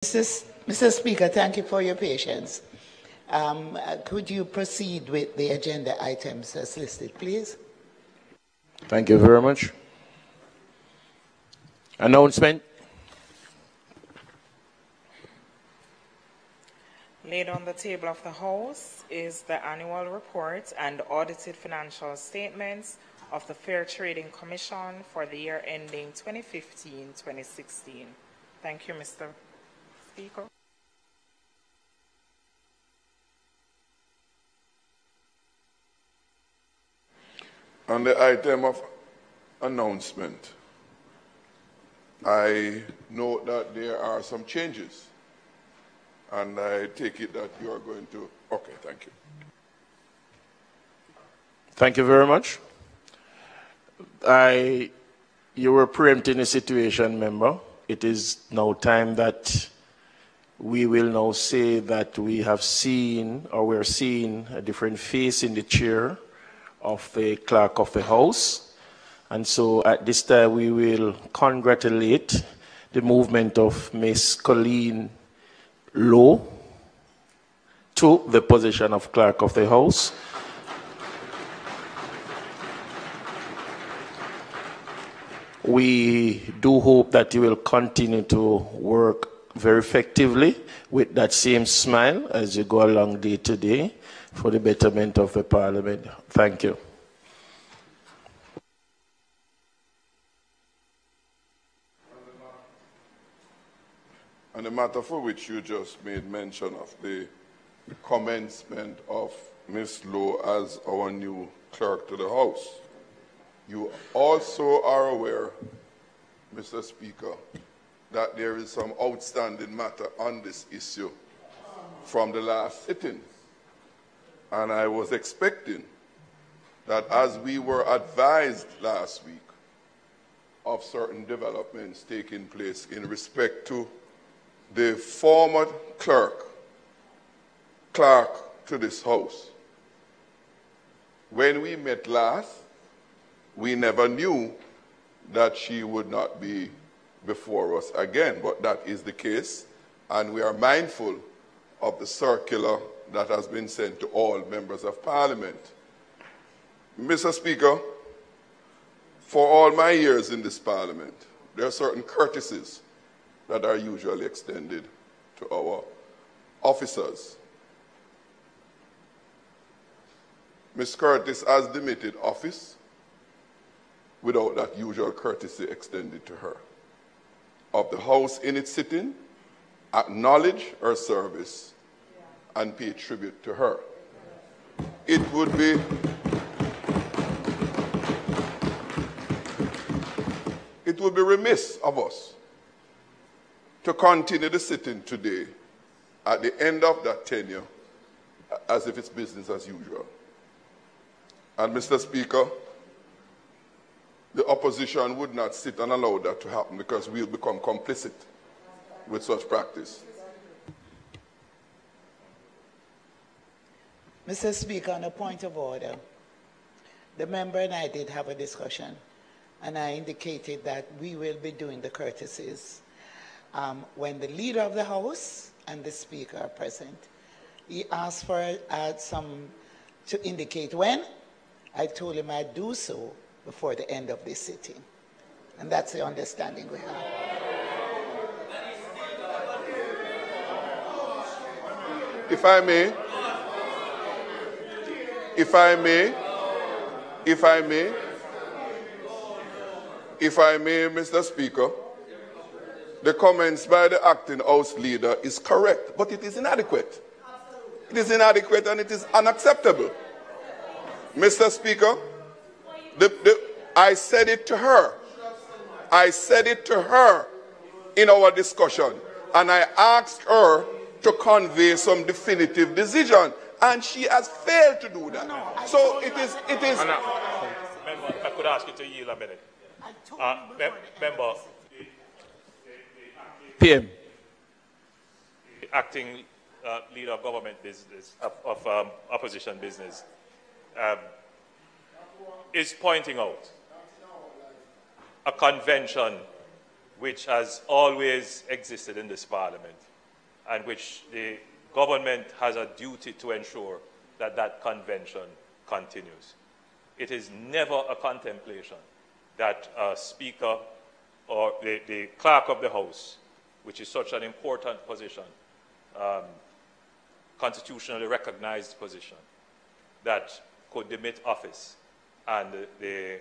Mr. Speaker, thank you for your patience. Could you proceed with the agenda items as listed, please? Thank you very much. Announcement. Laid on the table of the House is the annual report and audited financial statements of the Fair Trading Commission for the year ending 2015-2016. Thank you, Mr. Speaker. On the item of announcement, I note that there are some changes, and I take it that you are going to... Okay, thank you. Thank you very much. You were preempting a situation, member. It is now time that we will now say that we have seen, or we're seeing, a different face in the chair of the clerk of the House. And so at this time we will congratulate the movement of Ms. Colleen Lowe to the position of clerk of the House. We do hope that you will continue to work very effectively with that same smile as you go along day to day for the betterment of the Parliament. Thank you. On the matter for which you just made mention of the commencement of Ms. Lowe as our new clerk to the House, you also are aware, Mr. Speaker, that there is some outstanding matter on this issue from the last sitting. And I was expecting that as we were advised last week of certain developments taking place in respect to the former clerk to this House, when we met last, we never knew that she would not be before us again, but that is the case, and we are mindful of the circular that has been sent to all members of Parliament. Mr. Speaker, for all my years in this Parliament, there are certain courtesies that are usually extended to our officers. Ms. Curtis has demitted office without that usual courtesy extended to her. Of the House in its sitting, acknowledge her service and pay tribute to her. It would be remiss of us to continue the sitting today at the end of that tenure as if it's business as usual. And Mr. Speaker, the opposition would not sit and allow that to happen because we'll become complicit with such practice. Mr. Speaker, on a point of order, the member and I did have a discussion, and I indicated that we will be doing the courtesies when the leader of the House and the Speaker are present. He asked for to indicate when. I told him I'd do so before the end of this sitting. And that's the understanding we have. If I may, Mr. Speaker, the comments by the acting House leader is correct, but it is inadequate. It is inadequate and it is unacceptable. Mr. Speaker, I said it to her. I said it to her in our discussion, and I asked her to convey some definitive decision, and she has failed to do that. So it is. Member, I could ask you to yield a minute. Member, PM. the acting leader of government business, of opposition business, is pointing out a convention which has always existed in this Parliament and which the government has a duty to ensure that that convention continues. It is never a contemplation that a speaker or the clerk of the House, which is such an important position, constitutionally recognized position, that could demit office, and the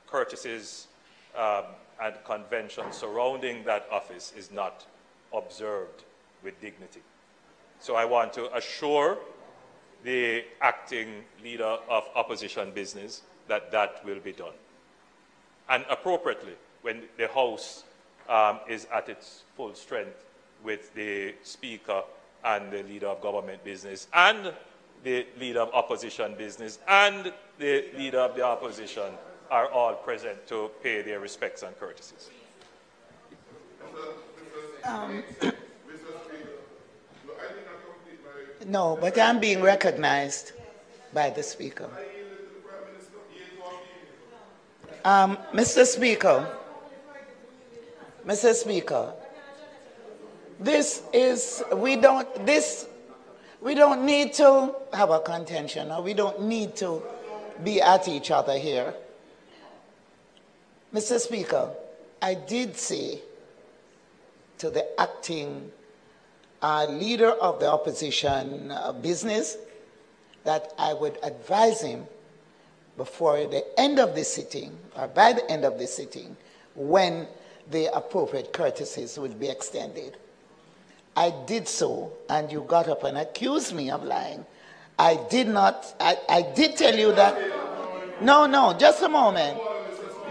courtesies and conventions surrounding that office is not observed with dignity. So I want to assure the acting leader of opposition business that that will be done. And appropriately, when the House is at its full strength with the Speaker and the leader of government business and the leader of opposition business and the leader of the opposition are all present to pay their respects and courtesies. No, but I'm being recognized by the Speaker. Mr. Speaker, we don't need to have a contention, or we don't need to be at each other here. Mr. Speaker, I did say to the acting leader of the opposition business that I would advise him before the end of the sitting, or by the end of the sitting, when the appropriate courtesies would be extended. I did so, and you got up and accused me of lying. I did not, I did tell you that. No, just a moment.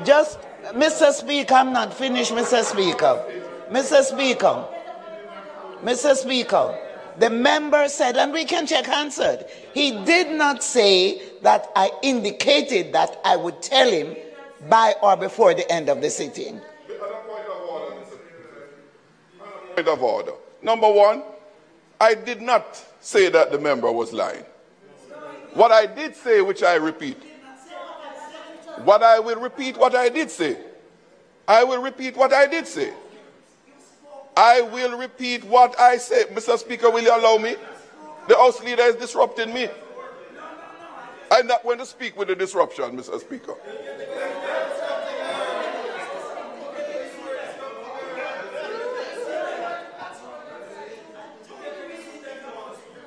Just, Mr. Speaker, I'm not finished, Mr. Speaker. Mr. Speaker, the member said, and we can check answered, he did not say that I indicated that I would tell him by or before the end of the sitting. Point of order. Number one, I did not say that the member was lying. What I did say, which I repeat, what I will repeat what I did say. I will repeat what I did say. I will repeat what I said. Mr. Speaker, will you allow me? The House leader is disrupting me. I'm not going to speak with the disruption, Mr. Speaker.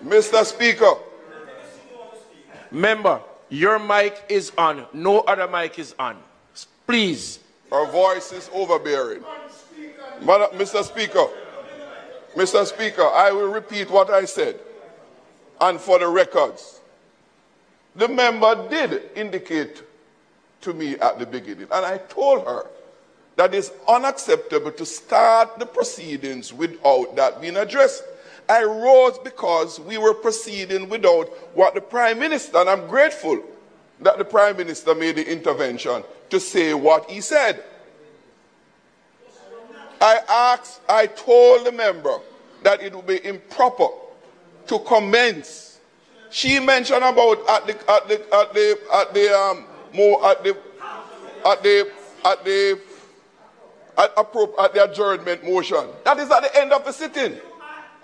Mr. Speaker. Member, your mic is on. No other mic is on. Please. Her voice is overbearing. Mr. Speaker, I will repeat what I said. And for the records, the member did indicate to me at the beginning, and I told her that it's unacceptable to start the proceedings without that being addressed. I rose because we were proceeding without what the Prime Minister, and I'm grateful that the Prime Minister made the intervention to say what he said. I told the member that it would be improper to commence. She mentioned about at the adjournment motion. That is at the end of the sitting.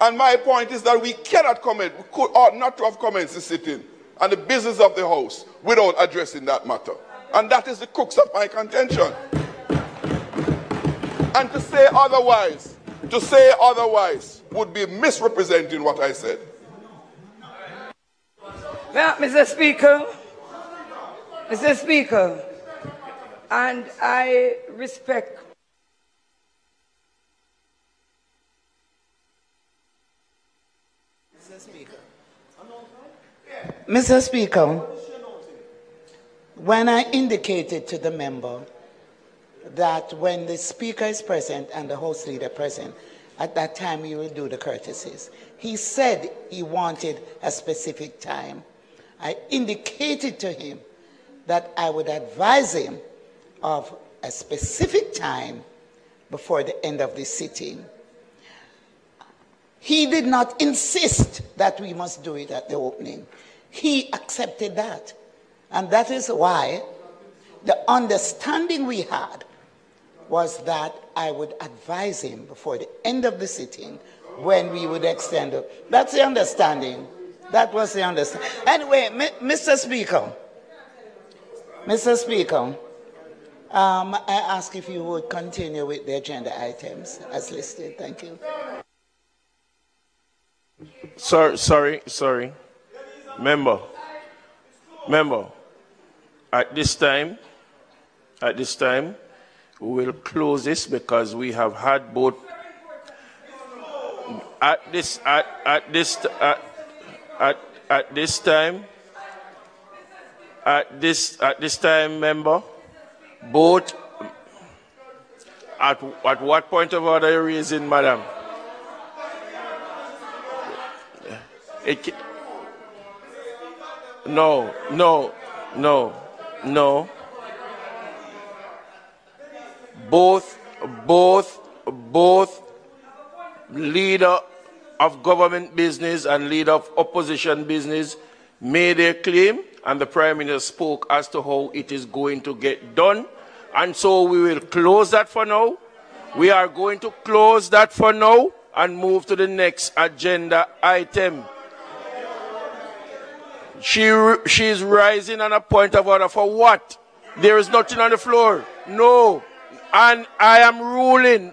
And my point is that we cannot comment, we ought not to have commenced the sitting and the business of the House without addressing that matter. And that is the crux of my contention. And to say otherwise would be misrepresenting what I said. Well, Mr. Speaker, and I respect Mr. Speaker, when I indicated to the member that when the Speaker is present and the House leader present, at that time we will do the courtesies. He said he wanted a specific time. I indicated to him that I would advise him of a specific time before the end of the sitting. He did not insist that we must do it at the opening. He accepted that. And that is why the understanding we had was that I would advise him before the end of the sitting when we would extend it. That's the understanding. That was the understanding. Anyway, Mr. Speaker, I ask if you would continue with the agenda items as listed. Thank you. Sorry. Member, at this time, we will close this because we have had both. At this time, member, both. At what point of order are you raising, madam? No. Both leader of government business and leader of opposition business made a claim, and the Prime Minister spoke as to how it is going to get done. And so we will close that for now. We are going to close that for now and move to the next agenda item. She is rising on a point of order for what? There is nothing on the floor. No. And I am ruling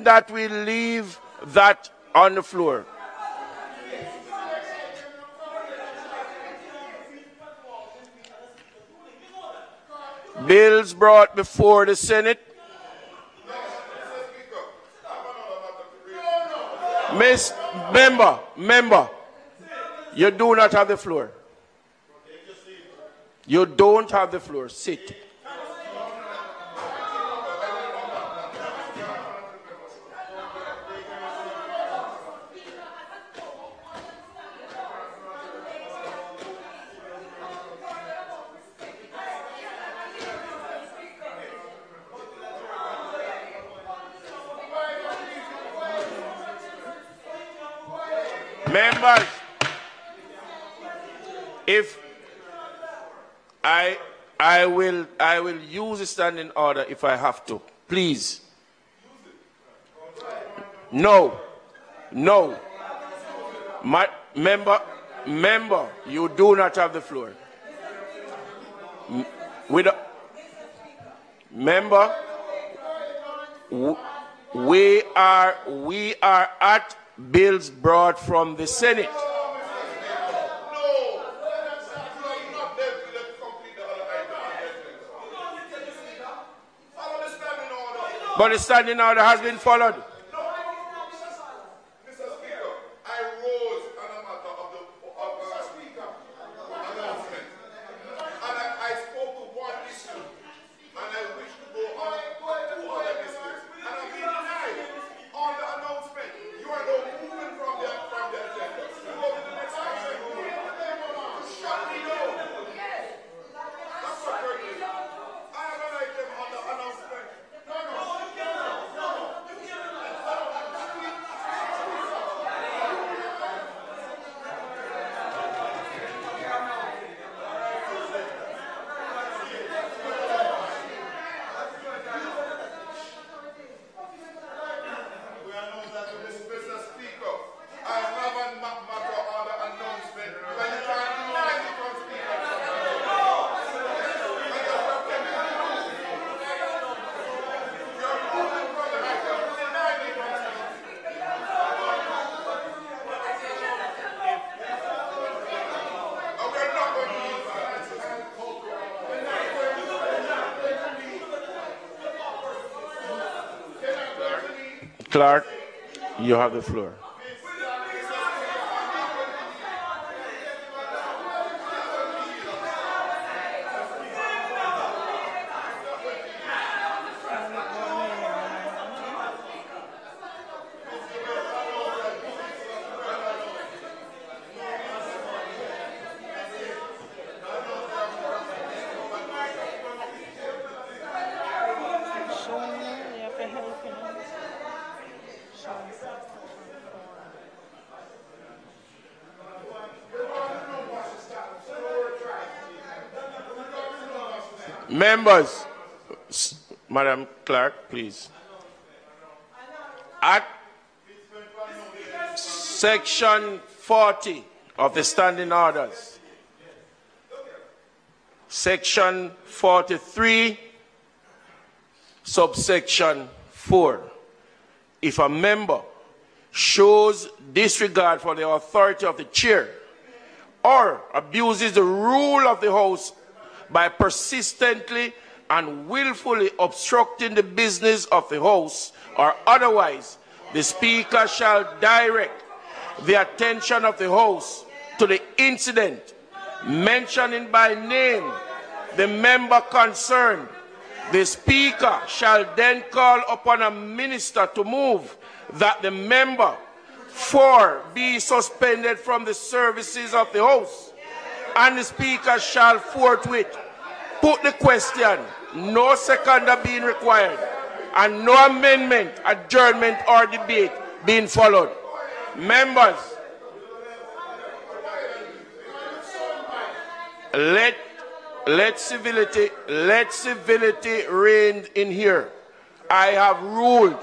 that we leave that on the floor. Bills brought before the Senate. Member, you do not have the floor. You don't have the floor. Sit. Members, if I will use the standing order if I have to. Please. No. Member, you do not have the floor. Member, we are at bills brought from the Senate. But the standing order has been followed. Clark, you have the floor. Members, Madam Clerk, please. Section 40 of the Standing Orders. Section 43, subsection 4. If a member shows disregard for the authority of the chair or abuses the rule of the House by persistently and willfully obstructing the business of the House or otherwise, the Speaker shall direct the attention of the House to the incident, mentioning by name the member concerned. The Speaker shall then call upon a minister to move that the member be suspended from the services of the House, and the Speaker shall forthwith put the question, no seconder being required, and no amendment, adjournment, or debate being followed. Members, let civility reign in here. I have ruled.